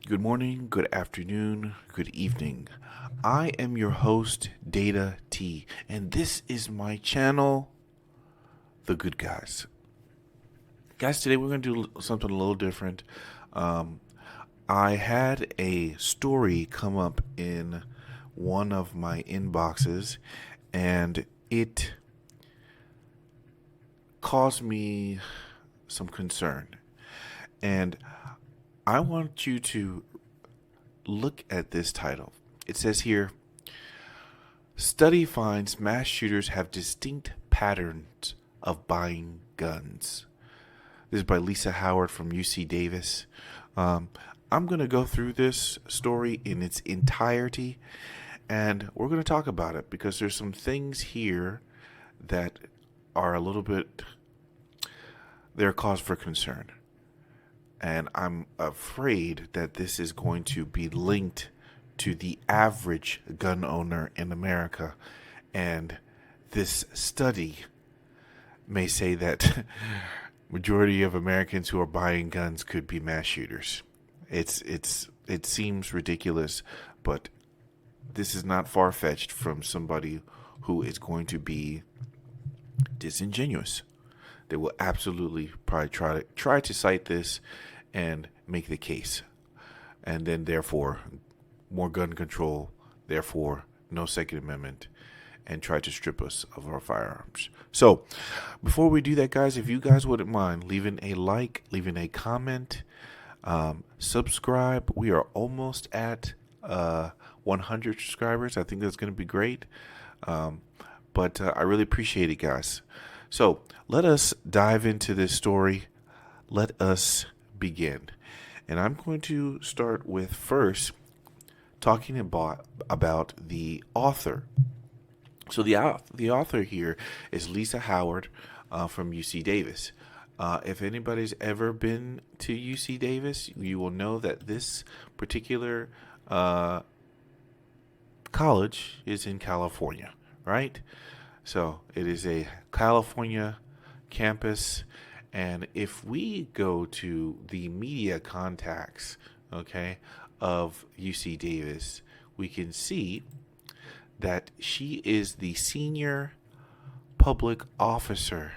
Good morning, good afternoon, good evening. I am your host, Data T, and this is my channel, The Good Guys. Guys, today we're going to do something a little different. I had a story come up in one of my inboxes, and it caused me some concern. And I want you to look at this title. It says here, study finds mass shooters have distinct patterns of buying guns. This is by Lisa Howard from UC Davis. I'm going to go through this story in its entirety, and we're going to talk about it because there's some things here that are a little bit, they're cause for concern. And I'm afraid that this is going to be linked to the average gun owner in America. And this study may say that majority of Americans who are buying guns could be mass shooters. It seems ridiculous, but this is not far-fetched from somebody who is going to be disingenuous. They will absolutely probably try to cite this and make the case. And then therefore more gun control, therefore no Second Amendment, and try to strip us of our firearms. So before we do that, guys, if you guys wouldn't mind leaving a like, leaving a comment, subscribe. We are almost at 100 subscribers. I think that's going to be great. But I really appreciate it, guys. So let us dive into this story. Let us begin. And I'm going to start with first talking about the author. So the author here is Lisa Howard from UC Davis. If anybody's ever been to UC Davis, you will know that this particular college is in California, right? So it is a California campus. And if we go to the media contacts, of UC Davis, we can see that she is the senior public officer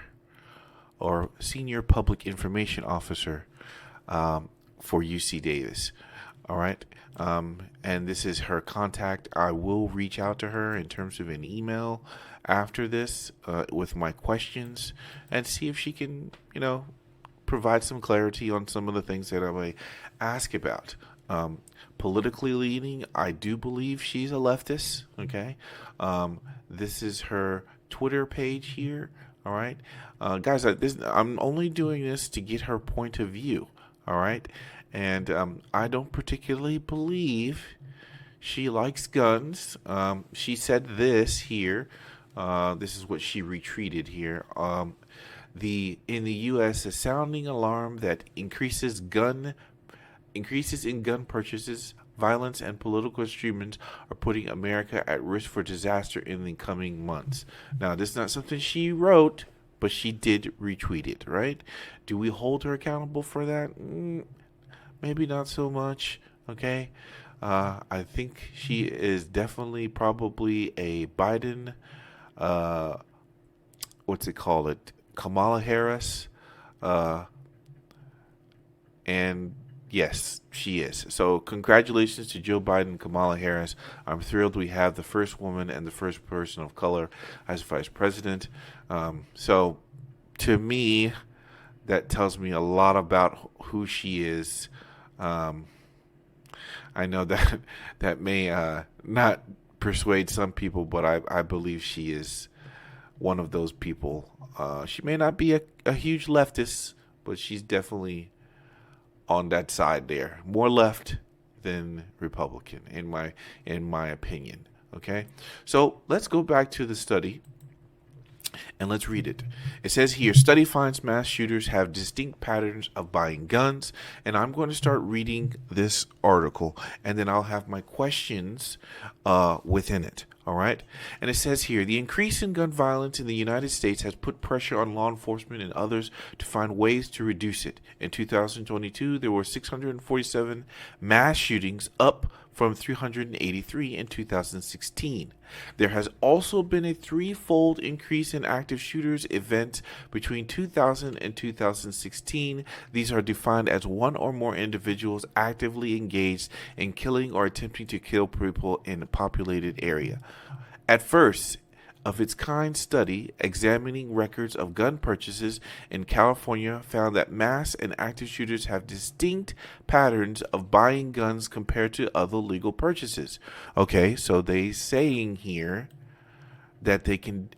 or senior public information officer for UC Davis. All right. And this is her contact. I will reach out to her in terms of an email after this with my questions and see if she can, provide some clarity on some of the things that I may ask about. Politically leaning, I do believe she's a leftist. Okay. This is her Twitter page here. All right. Guys, I'm only doing this to get her point of view. All right. And I don't particularly believe she likes guns. She said this here. This is what she retweeted here. In the U.S., a sounding alarm that increases in gun purchases, violence, and political extremism are putting America at risk for disaster in the coming months. Now, this is not something she wrote, but she did retweet it, right? Do we hold her accountable for that? Maybe not so much, okay? I think she is definitely probably a Biden, Kamala Harris, and yes, she is. So congratulations to Joe Biden and Kamala Harris. I'm thrilled we have the first woman and the first person of color as vice president. So to me, that tells me a lot about who she is. I know that may not persuade some people, but I believe she is one of those people. She may not be a huge leftist, but she's definitely on that side there, more left than Republican in my opinion. Okay, so let's go back to the study and let's read it. It says here, study finds mass shooters have distinct patterns of buying guns. And I'm going to start reading this article, and then I'll have my questions within it. All right. And it says here the increase in gun violence in the United States has put pressure on law enforcement and others to find ways to reduce it. In 2022, there were 647 mass shootings, up from 383 in 2016. There has also been a threefold increase in active shooters events between 2000 and 2016. These are defined as one or more individuals actively engaged in killing or attempting to kill people in a populated area. At first, of its kind study examining records of gun purchases in California found that mass and active shooters have distinct patterns of buying guns compared to other legal purchases. Okay, so they saying here that they can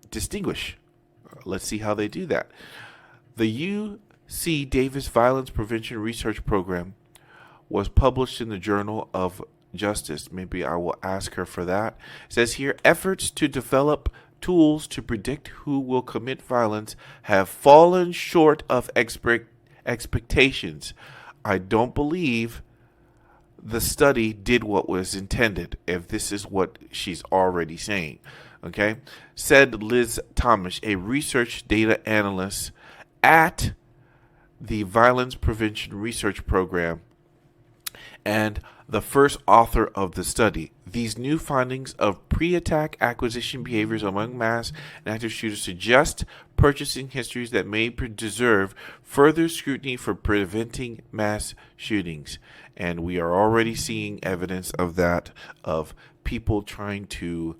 distinguish. Let's see how they do that. The UC Davis Violence Prevention Research Program was published in the Journal of Justice. Maybe I will ask her for that. It says here, efforts to develop tools to predict who will commit violence have fallen short of expectations. I don't believe the study did what was intended, if this is what she's already saying. Okay, said Liz Thomas, a research data analyst at the Violence Prevention Research Program and the first author of the study. These new findings of pre-attack acquisition behaviors among mass and active shooters suggest purchasing histories that may deserve further scrutiny for preventing mass shootings. And we are already seeing evidence of that, of people trying to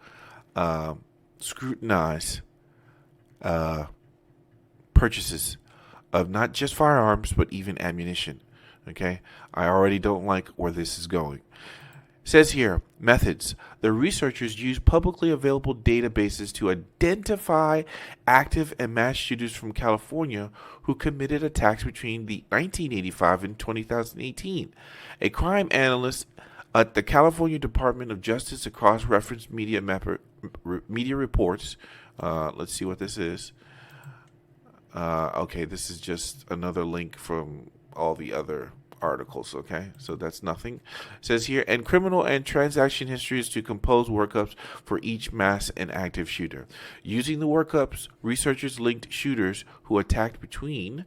scrutinize purchases of not just firearms, but even ammunition. Okay, I already don't like where this is going. It says here, methods. The researchers used publicly available databases to identify active and mass shooters from California who committed attacks between the 1985 and 2018. A crime analyst at the California Department of Justice cross-referenced media reports. Let's see what this is. Okay, this is just another link from all the other articles. Okay, so that's nothing. It says here, and criminal and transaction histories to compose workups for each mass and active shooter. Using the workups, researchers linked shooters who attacked between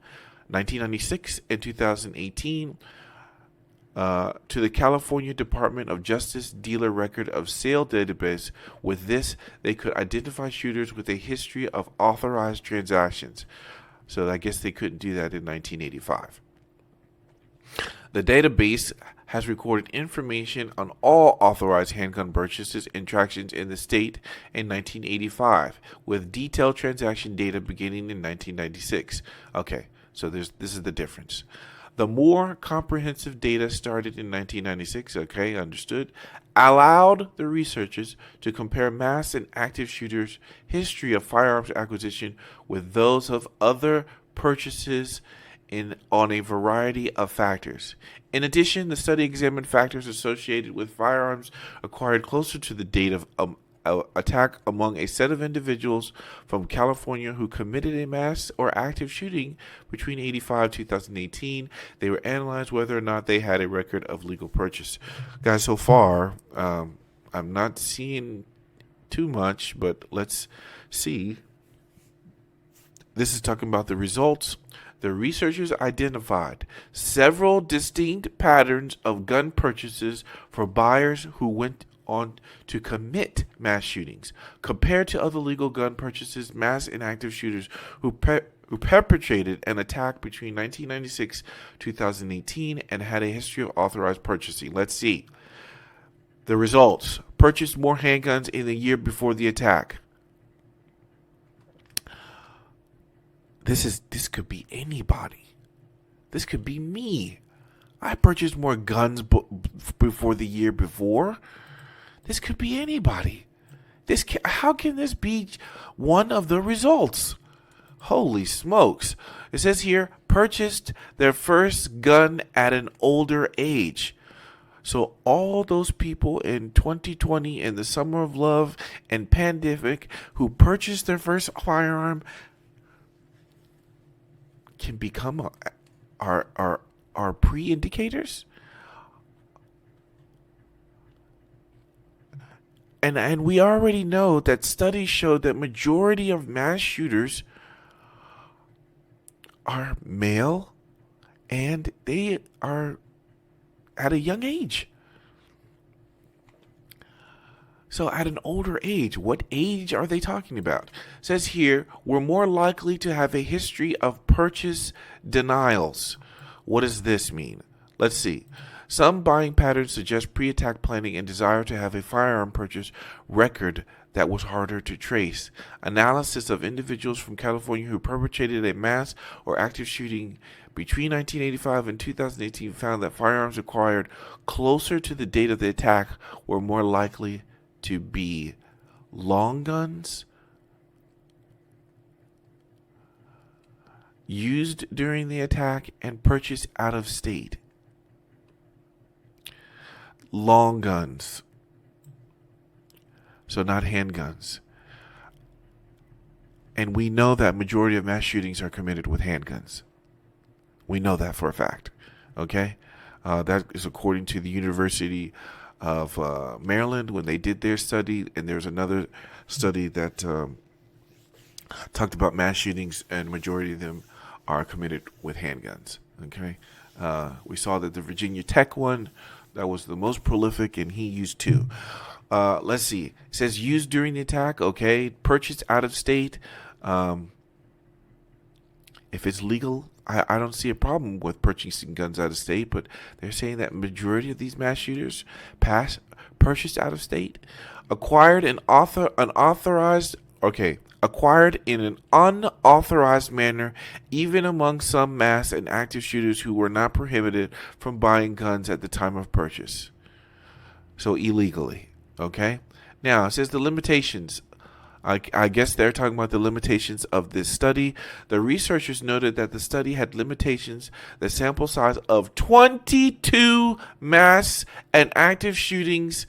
1996 and 2018 to the California Department of Justice Dealer Record of Sale database. With this, they could identify shooters with a history of authorized transactions. So I guess they couldn't do that in 1985. The database has recorded information on all authorized handgun purchases and transactions in the state in 1985, with detailed transaction data beginning in 1996. Okay, so this is the difference. The more comprehensive data started in 1996, okay, understood, allowed the researchers to compare mass and active shooters' history of firearms acquisition with those of other purchases on a variety of factors. In addition, the study examined factors associated with firearms acquired closer to the date of attack among a set of individuals from California who committed a mass or active shooting between 85 and 2018. They were analyzed whether or not they had a record of legal purchase. Guys, so far, I'm not seeing too much, but let's see. This is talking about the results. The researchers identified several distinct patterns of gun purchases for buyers who went on to commit mass shootings. Compared to other legal gun purchases, mass and active shooters who perpetrated an attack between 1996 and 2018 and had a history of authorized purchasing. Let's see. The results. Purchased more handguns in the year before the attack. This could be anybody. This could be me. I purchased more guns before the year before. This could be anybody. How can this be one of the results? Holy smokes. It says here, purchased their first gun at an older age. So all those people in 2020 in the summer of love and pandemic who purchased their first firearm can become our pre-indicators. and we already know that studies show that majority of mass shooters are male, and they are at a young age. So at an older age, what age are they talking about? It says here, we're more likely to have a history of purchase denials. What does this mean? Let's see. Some buying patterns suggest pre-attack planning and desire to have a firearm purchase record that was harder to trace. Analysis of individuals from California who perpetrated a mass or active shooting between 1985 and 2018 found that firearms acquired closer to the date of the attack were more likely to be long guns used during the attack and purchased out of state. Long guns. So not handguns. And we know that majority of mass shootings are committed with handguns. We know that for a fact. Okay? That is according to the University of Maryland when they did their study. And there's another study that talked about mass shootings, and majority of them are committed with handguns. Okay? We saw that the Virginia Tech one, that was the most prolific, and he used 2. Let's see. It says used during the attack. Okay. Purchased out of state. If it's legal, I don't see a problem with purchasing guns out of state, but they're saying that majority of these mass shooters purchased out of state, acquired in an unauthorized manner, even among some mass and active shooters who were not prohibited from buying guns at the time of purchase. So illegally. Okay. Now it says the limitations. I guess they're talking about the limitations of this study. The researchers noted that the study had limitations. The sample size of 22 mass and active shootings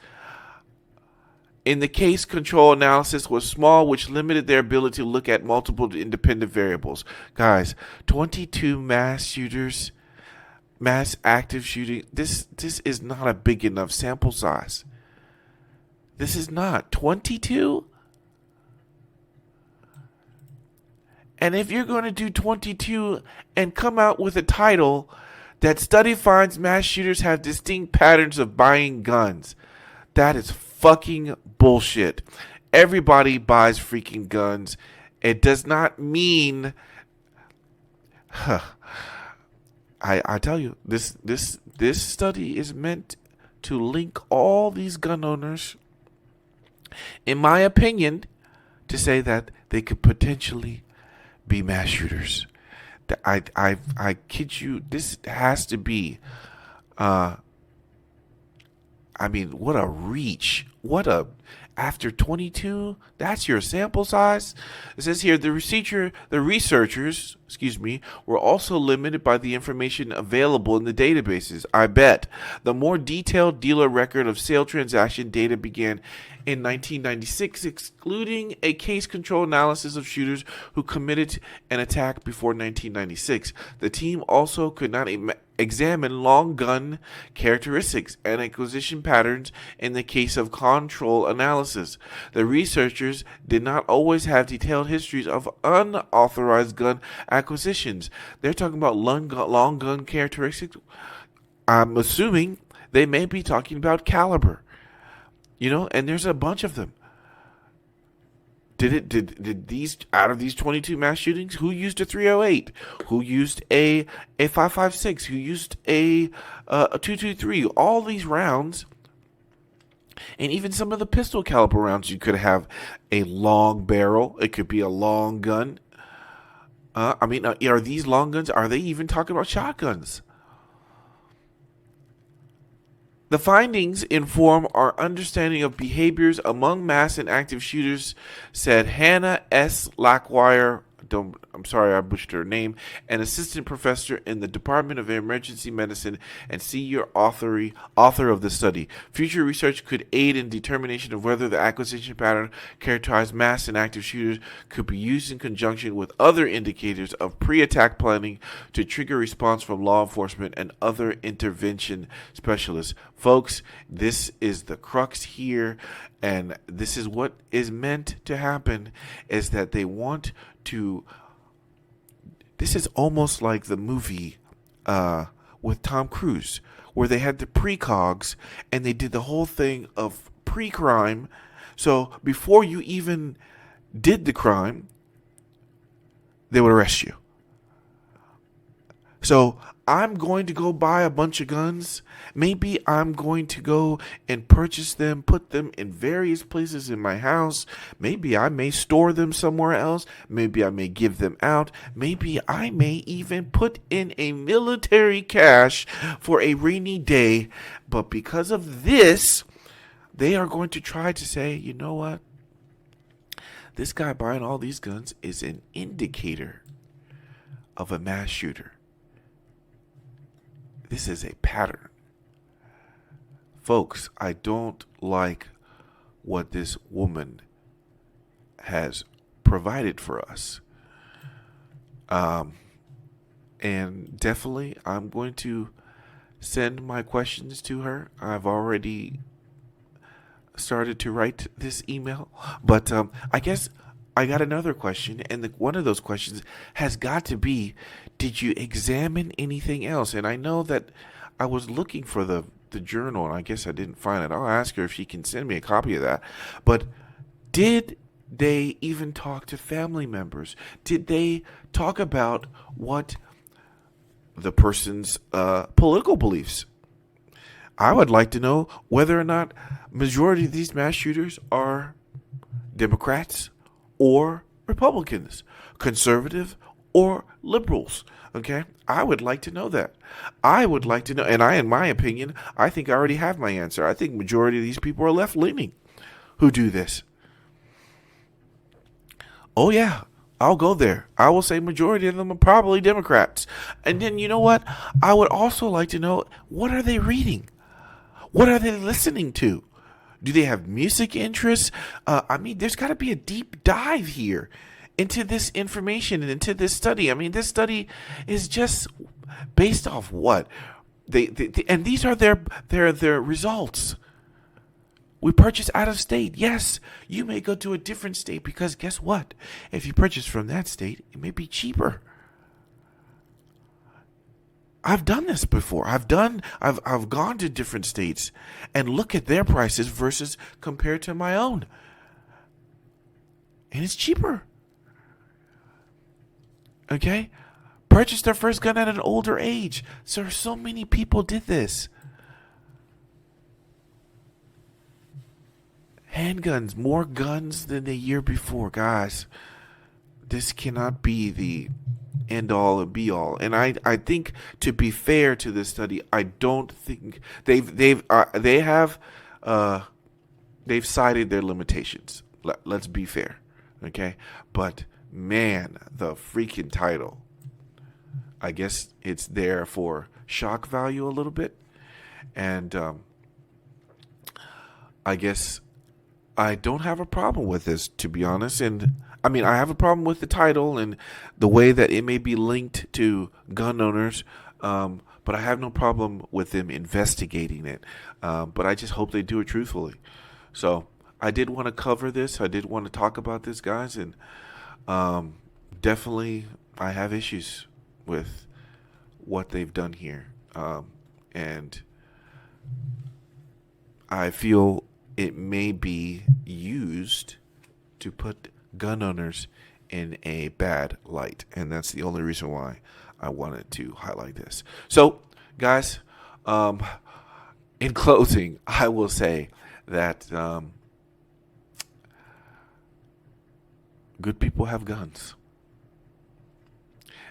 in the case control analysis was small, which limited their ability to look at multiple independent variables. Guys, 22 mass shooters, mass active shooting. This is not a big enough sample size. This is not 22. And if you're going to do 22 and come out with a title that study finds mass shooters have distinct patterns of buying guns, that is fucking bullshit. Everybody buys freaking guns. It does not mean I tell you, this study is meant to link all these gun owners, in my opinion, to say that they could potentially be mass shooters. I kid you, this has to be I mean, what a reach. After 22, that's your sample size. It says here the researchers, were also limited by the information available in the databases. I bet. The more detailed dealer record of sale transaction data began in 1996, excluding a case control analysis of shooters who committed an attack before 1996. The team also could not examine long gun characteristics and acquisition patterns in the case of control analysis. The researchers did not always have detailed histories of unauthorized gun acquisitions. They're talking about long gun characteristics. I'm assuming they may be talking about caliber. And there's a bunch of them. Did these, out of these 22 mass shootings, who used a 308? Who used a 5.56? Who used a 223? All these rounds, and even some of the pistol caliber rounds, you could have a long barrel. It could be a long gun. Are these long guns? Are they even talking about shotguns? The findings inform our understanding of behaviors among mass and active shooters, said Hannah S. Lackwire, I'm sorry I butchered her name, an assistant professor in the Department of Emergency Medicine and senior author of the study. Future research could aid in determination of whether the acquisition pattern characterized mass and active shooters could be used in conjunction with other indicators of pre-attack planning to trigger response from law enforcement and other intervention specialists. Folks, this is the crux here, and this is what is meant to happen, is that they want to. This is almost like the movie with Tom Cruise, where they had the precogs and they did the whole thing of pre-crime. So before you even did the crime, they would arrest you. So I'm going to go buy a bunch of guns. Maybe I'm going to go and purchase them, put them in various places in my house. Maybe I may store them somewhere else. Maybe I may give them out. Maybe I may even put in a military cache for a rainy day. But because of this, they are going to try to say, you know what? This guy buying all these guns is an indicator of a mass shooter. This is a pattern. Folks, I don't like what this woman has provided for us. And definitely, I'm going to send my questions to her. I've already started to write this email, but I guess I got another question, and one of those questions has got to be, did you examine anything else? And I know that I was looking for the journal, and I guess I didn't find it. I'll ask her if she can send me a copy of that. But did they even talk to family members? Did they talk about what the person's political beliefs? I would like to know whether or not majority of these mass shooters are Democrats or Republicans, conservative or liberals. Okay, I would like to know that. I would like to know, and in my opinion, I think I already have my answer. I think majority of these people are left-leaning who do this. Oh yeah, I'll go there. I will say majority of them are probably Democrats. And then you know what? I would also like to know, what are they reading? What are they listening to? Do they have music interests? There's got to be a deep dive here into this information and into this study. This study is just based off what? And these are their results. We purchase out of state. Yes, you may go to a different state because guess what? If you purchase from that state, it may be cheaper. I've done this before. I've gone to different states and look at their prices versus compared to my own. And it's cheaper. Okay? Purchase their first gun at an older age. So many people did this. Handguns, more guns than the year before, guys. This cannot be the end all and be all. And I think, to be fair to this study, I don't think they've cited their limitations. Let's be fair, okay? But man, the freaking title. I guess it's there for shock value a little bit, and I guess I don't have a problem with this, to be honest. And I have a problem with the title and the way that it may be linked to gun owners, but I have no problem with them investigating it. But I just hope they do it truthfully. So I did want to cover this. I did want to talk about this, guys, and definitely I have issues with what they've done here. And I feel it may be used to put gun owners in a bad light, and that's the only reason why I wanted to highlight this. So, guys, in closing, I will say that good people have guns.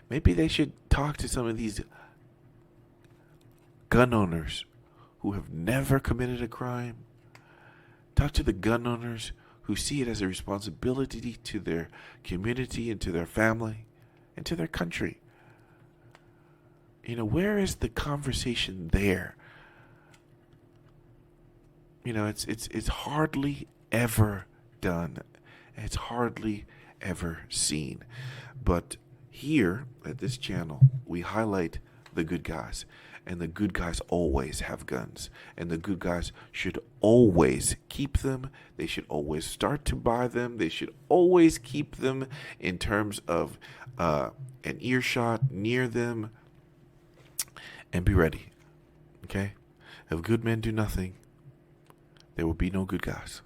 Maybe they should talk to some of these gun owners who have never committed a crime. Talk to the gun owners who see it as a responsibility to their community and to their family and to their country. Where is the conversation there? It's hardly ever done. It's hardly ever seen. But here at this channel, we highlight the good guys. And the good guys always have guns. And the good guys should always keep them. They should always start to buy them. They should always keep them in terms of an earshot near them. And be ready. Okay? If good men do nothing, there will be no good guys.